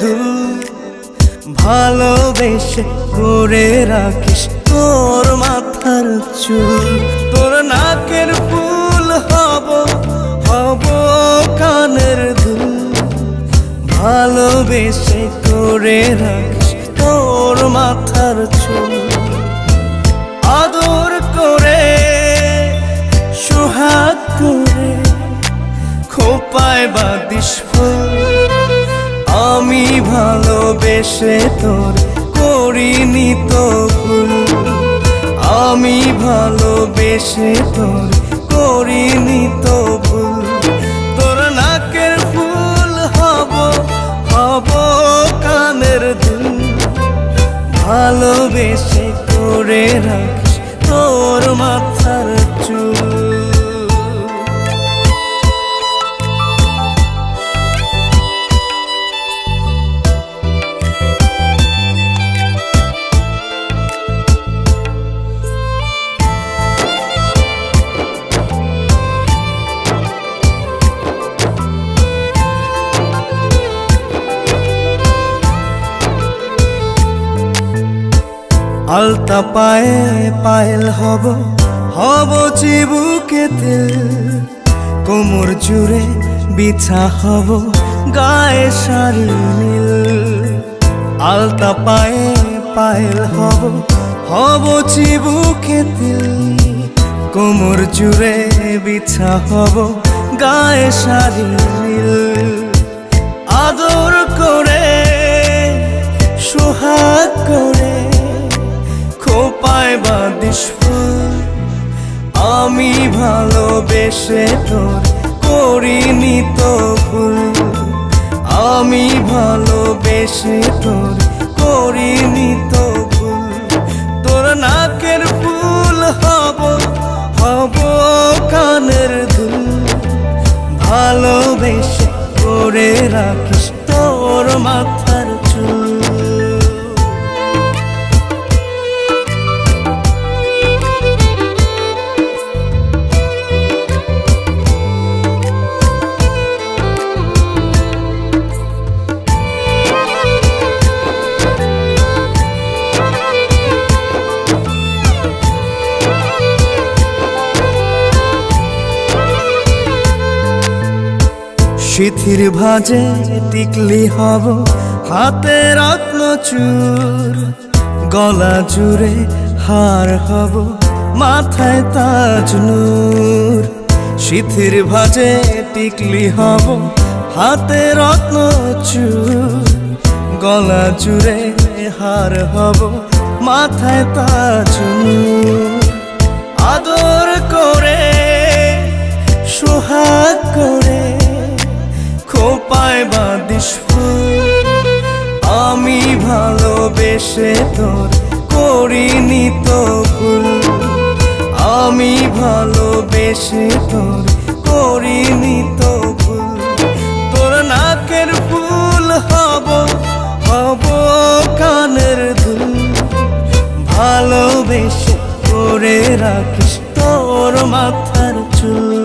দুল ভালোবেসে করে রাখিস তোর মাথার চুল। তোর নাকের ফুল হব হব কানের দুল ভালোবেসে করে রাখিস তোর মাথার চুল। আদর করে সোহাগ করে খোপায় বাঁধিস ফুল। আমি ভালোবেসে তোর করিনি তো ভুল। আমি ভালোবেসে তোর করিনি তো ভুল। তোর নাকের ফুল হব হব কানের দুল ভালোবেসে করে রাখিস তোর মাথার চুল। আলতা পায়ে পায়েল হব হব চিবুকে তেল। কোমর জুড়ে বিছা হব গায়ে শাড়ি নীল। আলতা পায়ে পায়েল হব হব চিবুকে তেল। কোমর জুড়ে বিছা হব গায়ে শাড়ি নীল। আদর করে সোহাগ করে খোপায় বাঁধিস ফুল। আমি ভালোবেসে তোর করিনি তো ভুল। আমি ভালোবেসে তোর করিনি তো ভুল। তোর নাকের ফুল হব হব কানের দুল ভালোবেসে করে রাখিস তোর মাথার চুল। সিথির ভাজে টিকলি হব হাতে রত্ন চূড়। গলা জুড়ে হার হব মাথায় তাজ নূর। সিথির ভাজে টিকলি হব হাতে রত্ন চূড়। গলা জুড়ে হার হব মাথায় তাজ নূর। আদর করে সোহাগ করে খোপায় বাঁধিস ফুল। আমি ভালোবেসে তোর করিনি তো ভুল। আমি ভালোবেসে তোর করিনি তো ভুল। তোর নাকের ফুল হব হব কানের দুল ভালোবেসে করে রাখিস তোর মাথার চুল।